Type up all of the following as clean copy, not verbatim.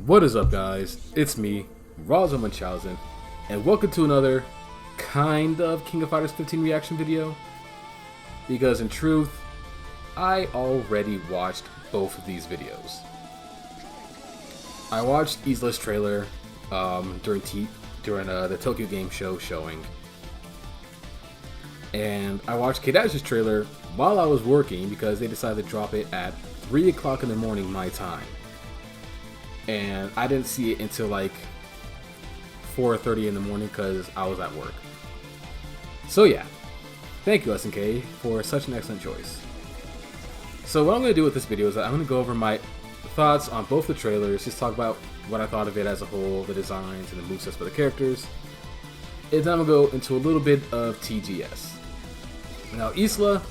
What is up, guys? It's me, Raza Munchausen, and welcome to another kind of King of Fighters 15 reaction video. Because in truth, I already watched both of these videos. I watched Isla's trailer during the Tokyo Game Show showing, and I watched K-Dash's trailer while I was working because they decided to drop it at 3 o'clock in the morning my time. And I didn't see it until like 4:30 in the morning because I was at work. So yeah, thank you SNK for such an excellent choice. So what I'm going to do with this video is I'm going to go over my thoughts on both the trailers, just talk about what I thought of it as a whole, the designs and the movesets for the characters, and then I'm going to go into a little bit of TGS. Now Isla,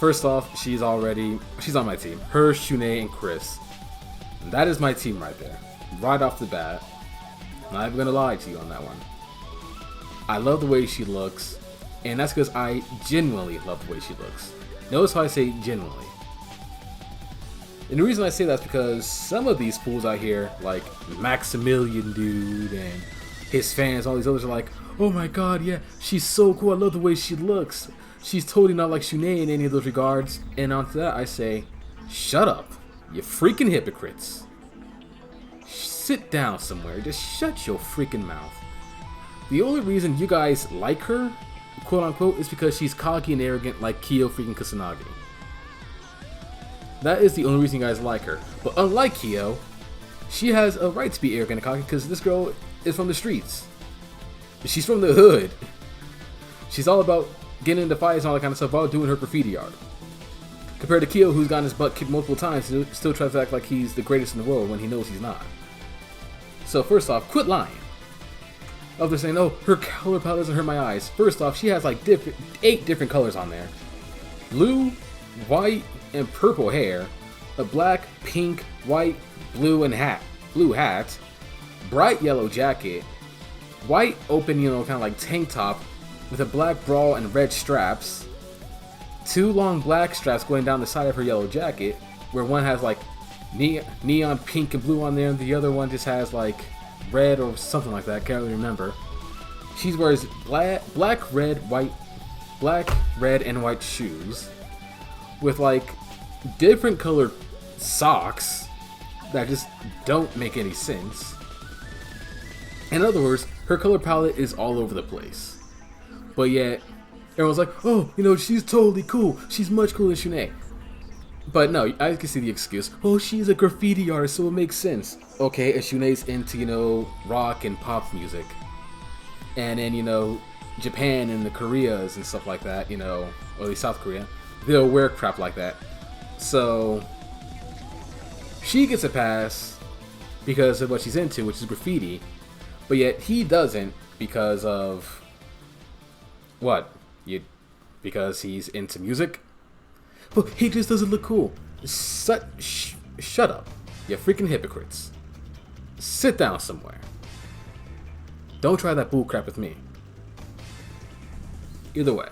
first off, she's on my team. Her, Shune, and Chris. That is my team right there, right off the bat. Not even gonna lie to you on that one. I love the way she looks, and that's because I genuinely love the way she looks. Notice how I say genuinely. And the reason I say that's because some of these fools out here, like Maximilian dude and his fans, all these others are like, oh my god, yeah, she's so cool, I love the way she looks. She's totally not like Shune in any of those regards. And onto that I say, shut up. You freaking hypocrites. Sit down somewhere. Just shut your freaking mouth. The only reason you guys like her, quote unquote, is because she's cocky and arrogant like Kyo freaking Kusanagi. That is the only reason you guys like her. But unlike Kyo, she has a right to be arrogant and cocky because this girl is from the streets. She's from the hood. She's all about getting into fights and all that kind of stuff while doing her graffiti art. Compared to Kyo, who's gotten his butt kicked multiple times, still tries to act like he's the greatest in the world when he knows he's not. So first off, quit lying. Others saying, oh, her color palette doesn't hurt my eyes. First off, she has like 8 different colors on there. Blue, white, and purple hair. A black, pink, white, blue hat. Bright yellow jacket. White open, kind of like tank top with a black bra and red straps. 2 long black straps going down the side of her yellow jacket, where one has like neon pink and blue on there, and the other one just has like red or something like that. Can't really remember. She wears black, red, and white shoes with like different colored socks that just don't make any sense. In other words, her color palette is all over the place, but yet everyone's like, oh, she's totally cool. She's much cooler than Shune. But no, I can see the excuse. Oh, she's a graffiti artist, so it makes sense. Okay, and Shune's into, rock and pop music. And then, Japan and the Koreas and stuff like that, or at least South Korea, they'll wear crap like that. So, she gets a pass because of what she's into, which is graffiti. But yet, he doesn't because of what? Because he's into music? But he just doesn't look cool. Shut up, you freaking hypocrites. Sit down somewhere. Don't try that bull crap with me. Either way,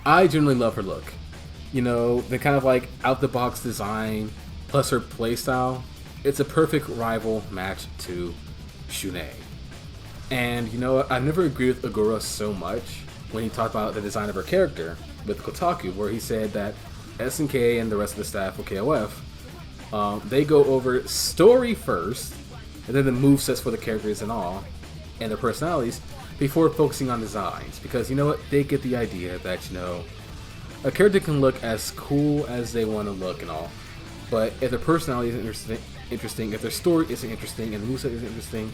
I generally love her look. The kind of like out-the-box design plus her playstyle. It's a perfect rival match to Shune. And I never agreed with Agura so much when he talked about the design of her character with Kotaku, where he said that SNK and the rest of the staff of KOF, they go over story first, and then the movesets for the characters and all, and their personalities, before focusing on designs. Because they get the idea that, a character can look as cool as they want to look and all, but if their personality isn't interesting, if their story isn't interesting, and the moveset isn't interesting,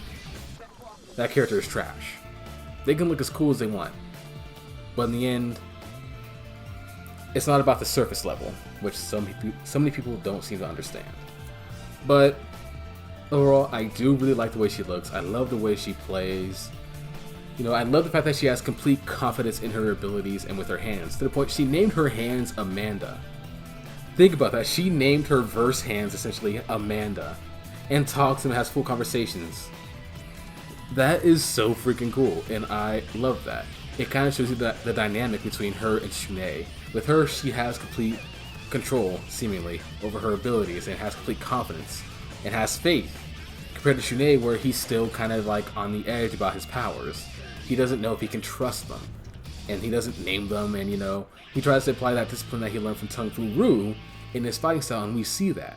that character is trash. They can look as cool as they want, but in the end, it's not about the surface level, which so many people don't seem to understand. But overall, I do really like the way she looks. I love the way she plays. I love the fact that she has complete confidence in her abilities and with her hands, to the point she named her hands Amanda. Think about that. She named her verse hands essentially Amanda, and talks and has full conversations. That is so freaking cool, and I love that. It kind of shows you the dynamic between her and Shune. With her, she has complete control, seemingly, over her abilities and has complete confidence. and has faith. Compared to Shunei, where he's still kind of like on the edge about his powers. He doesn't know if he can trust them, and he doesn't name them, and he tries to apply that discipline that he learned from Tung Fu Ru in his fighting style, and we see that.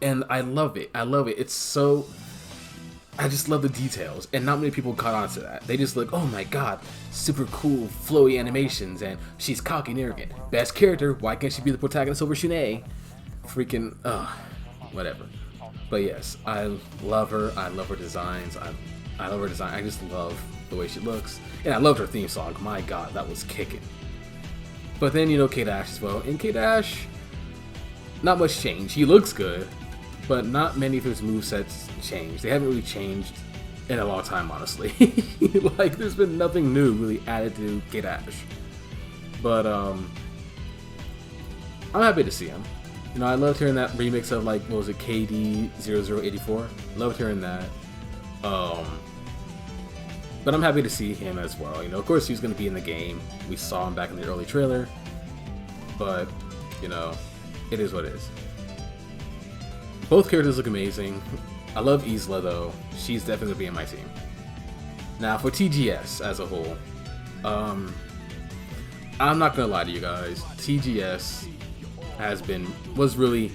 And I love it. I love it. It's so... I just love the details, and not many people caught on to that. They just look, oh my god, super cool, flowy animations, and she's cocky and arrogant. Best character, why can't she be the protagonist over Shunei? Freaking, whatever. But yes, I love her. I love her designs. I love her design. I just love the way she looks. And I loved her theme song. My god, that was kicking. But then, K-Dash as well. And K-Dash, not much change. He looks good, but not many of his movesets changed. They haven't really changed in a long time, honestly. Like, there's been nothing new really added to K-Dash. But, I'm happy to see him. I loved hearing that remix of, like, what was it, KD0084? Loved hearing that. But I'm happy to see him as well. Of course he's going to be in the game. We saw him back in the early trailer. But, it is what it is. Both characters look amazing. I love Isla, though. She's definitely going to be in my team. Now, for TGS as a whole, I'm not going to lie to you guys. TGS was really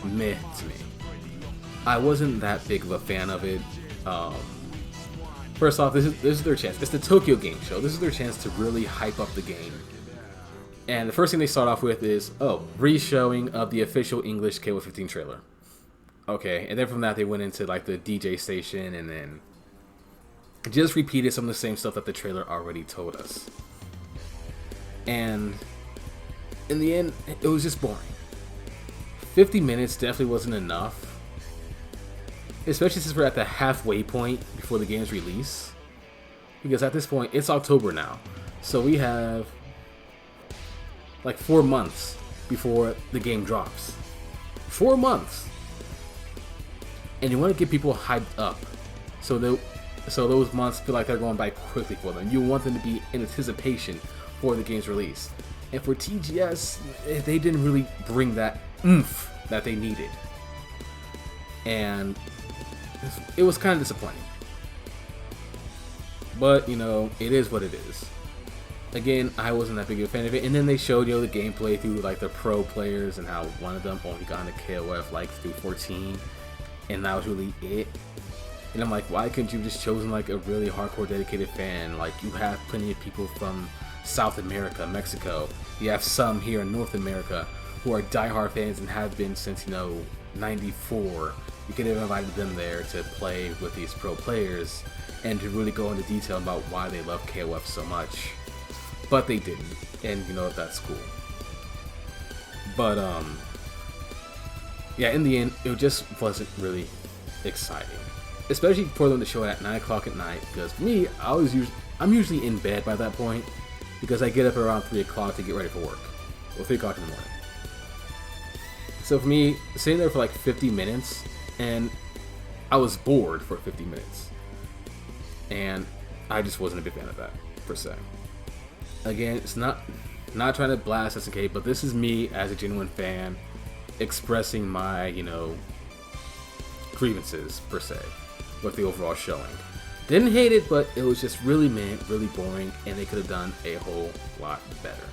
meh to me. I wasn't that big of a fan of it. First off, this is their chance. It's the Tokyo Game Show. This is their chance to really hype up the game. And the first thing they start off with is, re-showing of the official English KOF 15 trailer. Okay, and then from that they went into like the DJ station and then just repeated some of the same stuff that the trailer already told us. And in the end, it was just boring. 50 minutes definitely wasn't enough, especially since we're at the halfway point before the game's release. Because at this point, it's October now, so we have like 4 months before the game drops. 4 months, and you want to get people hyped up, so those months feel like they're going by quickly for them. You want them to be in anticipation for the game's release. And for TGS, they didn't really bring that oomph that they needed. And it was kind of disappointing. But, it is what it is. Again, I wasn't that big of a fan of it. And then they showed, the gameplay through, like, the pro players and how one of them only got into KOF, like, through 14. And that was really it. And I'm like, why couldn't you have just chosen, like, a really hardcore dedicated fan? Like, you have plenty of people from South America, Mexico. You have some here in North America who are diehard fans and have been since, 94. You could have invited them there to play with these pro players and to really go into detail about why they love KOF so much. But they didn't, and that's cool. But, yeah, in the end, it just wasn't really exciting. Especially for them to show it at 9 o'clock at night, because for me, I'm usually in bed by that point, because I get up around 3 o'clock to get ready for work, or 3 o'clock in the morning. So for me, sitting there for like 50 minutes, and I was bored for 50 minutes, and I just wasn't a big fan of that, per se. Again, it's not trying to blast SNK, but this is me as a genuine fan expressing my, grievances, per se, with the overall showing. Didn't hate it, but it was just really meh, really boring, and they could have done a whole lot better.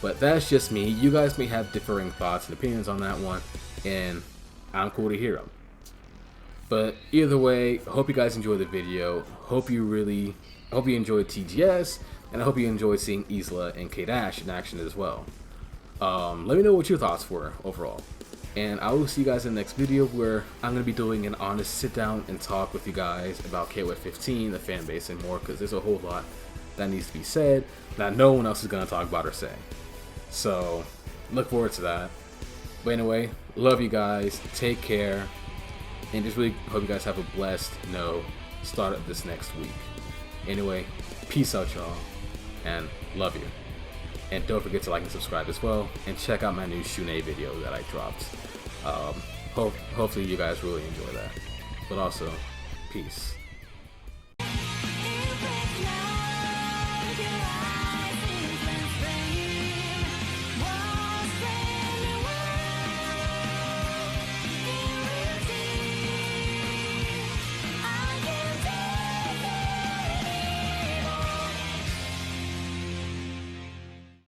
But that's just me. You guys may have differing thoughts and opinions on that one, and I'm cool to hear them. But either way, I hope you guys enjoyed the video. Hope you enjoyed TGS, and I hope you enjoyed seeing Isla and K-Dash in action as well. Let me know what your thoughts were overall. And I will see you guys in the next video, where I'm going to be doing an honest sit down and talk with you guys about KOF 15, the fan base, and more, because there's a whole lot that needs to be said that no one else is going to talk about or say. So, look forward to that. But anyway, love you guys, take care, and just really hope you guys have a blessed, start of this next week. Anyway, peace out, y'all, and love you. And don't forget to like and subscribe as well, and check out my new Shunei video that I dropped. Hopefully you guys really enjoy that. But also, peace.